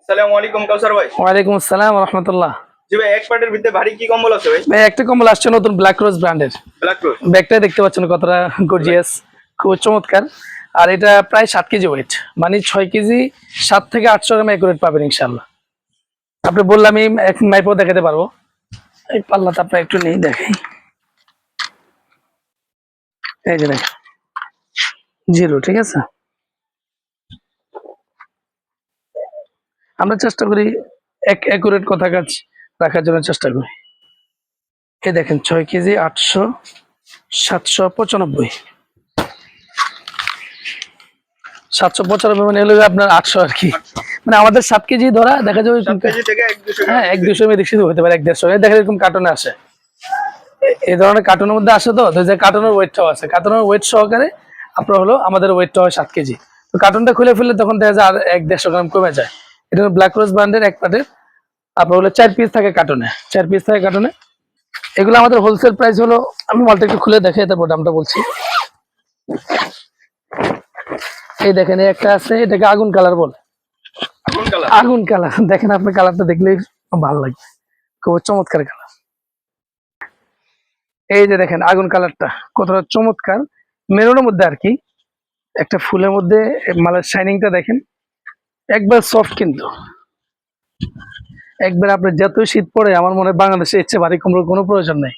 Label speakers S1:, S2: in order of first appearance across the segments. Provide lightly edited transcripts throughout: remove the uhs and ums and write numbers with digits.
S1: আসসালামু আলাইকুম কাউসার ভাই।
S2: ওয়ালাইকুম আসসালাম ওয়া রাহমাতুল্লাহ।
S1: জি ভাই, এক পার্টের ভিতরে ভারী কি কম্বল আছে ভাই?
S2: ভাই একটা কম্বল আসছে নতুন ব্ল্যাক রোজ ব্র্যান্ডের।
S1: ব্ল্যাক রোজ।
S2: ব্যাগটা দেখতে পাচ্ছেন কতটা গর্জিয়াস, খুব চমৎকার। আর এটা প্রায় 7 কেজি ওয়েট, মানে 6 কেজি 7 থেকে 800 গ্রাম একুরেট পাবেন ইনশাআল্লাহ। আপনি বললাম আমি এক মাইপও দেখাতে পারবো। এই পাল্লাটা আপনার একটু নেই দেখাই। এই যে দেখেন জিরো, ঠিক আছে। আমরা চেষ্টা করি একুরেট কথা কাজ রাখার জন্য চেষ্টা করি। এই দেখেন 6 কেজি 800 795, 795 মানে হলো আপনার 800 আর কি। মানে আমাদের 7 কেজি ধরা দেখা যাবে
S1: 7 কেজি থেকে 1-200
S2: হ্যাঁ 1-200 বেশি হতে পারে, 1-150 দেখা এরকম কার্টনে আসে। এই ধরনের কার্টনের মধ্যে আসে, তো যে কার্টনের ওয়েটটাও আছে, কার্টনের ওয়েট সহকারে আপনার হলো আমাদের ওয়েটটা হয় 7 কেজি। তো কার্টনটা খুলে ফেললে তখন দেখা যায় আর 1-150 গ্রাম কমে যায়। এটা ব্ল্যাক রোজ ব্র্যান্ডের এক প্যাকেট আপনার হলো 4 পিস থাকে কার্টনে, 4 পিস থাকে কার্টনে। এগুলো আমাদের হোলসেল প্রাইস হলো, আমি মালটা একটু খুলে দেখে তারপর দামটা বলছি। এই দেখেন একটা আছে, এটাকে আগুন কালার বলে।
S1: আগুন কালার।
S2: আগুন কালার দেখেন, আপনার কালারটা দেখলেই ভালো লাগবে, খুব চমৎকার কালার। এই যে দেখেন আগুন কালারটা কতটা চমৎকার, মেরুনের মধ্যে আর কি, একটা ফুলের মধ্যে মালের শাইনিংটা দেখেন, একবার সফট কিন্তু একবার। আপনার যত শীত পড়ে আমার মনে হয় বাংলাদেশে এর চেয়ে ভারী কম্বল কোনো প্রয়োজন নেই,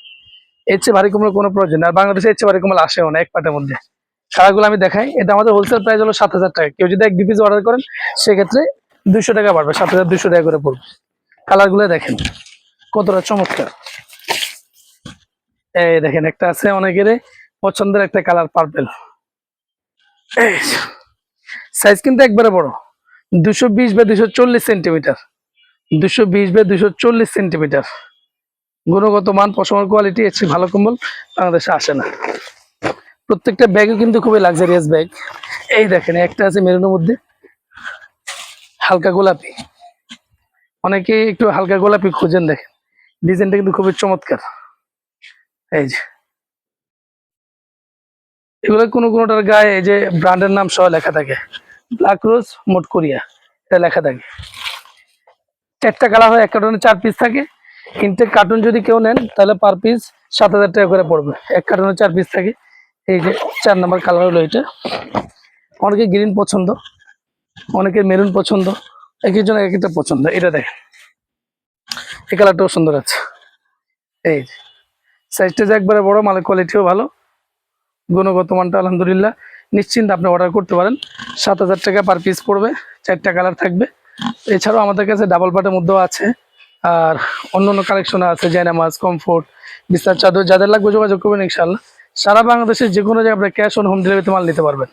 S2: এর চেয়ে ভারী কম্বল কোনো প্রয়োজন নেই। আর বাংলাদেশে এর চেয়ে ভারী কম্বল আসেও না এক পাটের মধ্যে। কালারগুলো আমি দেখাই, এটা আমাদের হোলসেল প্রাইস হলো 7,000 টাকা। কেউ যদি 1-2 পিস অর্ডার করেন সেক্ষেত্রে 200 টাকা বাড়বে, 7,200 টাকা করে পড়বে। কালারগুলো দেখেন কতটা চমৎকার। এই দেখেন একটা আছে অনেকের পছন্দের একটা কালার, পার্পেল। সাইজ কিন্তু একবারে বড়, 220 বা 240 সেন্টিমিটার, 220 বা 240 সেন্টিমিটার। গুণগত মান, পশমের কোয়ালিটি, এর চেয়ে ভালো কম্বল বাংলাদেশে আসে না। প্রত্যেকটা ব্যাগও কিন্তু খুবই লাক্সারিয়াস ব্যাগ। এই দেখেন একটা আছে মেরুনের মধ্যে হালকা গোলাপি, অনেকে একটু হালকা গোলাপি খুঁজেন, দেখেন ডিজাইনটা কিন্তু খুবই চমৎকার। এই যে এগুলো কোনোটার গায়ে এই যে ব্র্যান্ডের নাম সহ লেখা থাকে, ব্ল্যাক রোজ মোট কোরিয়া এটা লেখা থাকে। 4টা কালার হয়, এক কার্টনে 4 পিস থাকে। ইনটেক কার্টন যদি কেউ নেন তাহলে পার পিস 7,000 টাকা করে পড়বে, এক কার্টনে 4 পিস থাকে। এই যে 4 নম্বর কালার হলো এটা। অনেকে গ্রিন পছন্দ, অনেকের মেরুন পছন্দ, এক একজন এক একটা পছন্দ। এটা দেখেন এই কালারটাও সুন্দর আছে। এই সাইজটা যে একবারে বড়, মালের কোয়ালিটিও ভালো, গুণগত মানটা আলহামদুলিল্লাহ। নিশ্চিন্তে আপনি অর্ডার করতে পারেন। 7,000 টাকা পার পিস পড়বে, 4টা কালার থাকবে। এছাড়াও আমাদের কাছে ডাবল পাটের মধ্যেও আছে, আর অন্য কালেকশন আছে, জায়নামাজ, কমফোর্ট, বিছানার চাদর। যাদের লাগবে যোগাযোগ করবেন ইনশাআল্লাহ। সারা বাংলাদেশের যে কোনো জায়গায় আপনি ক্যাশ অন হোম ডেলিভারিতে মাল নিতে পারবেন।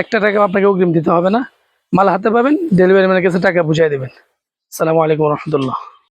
S2: 1টা টাকা আপনাকে অগ্রিম দিতে হবে না, মাল হাতে পাবেন, ডেলিভারি ম্যানের কাছে টাকা বুঝিয়ে দেবেন। আসসালামু আলাইকুম রহমতুল্লাহ।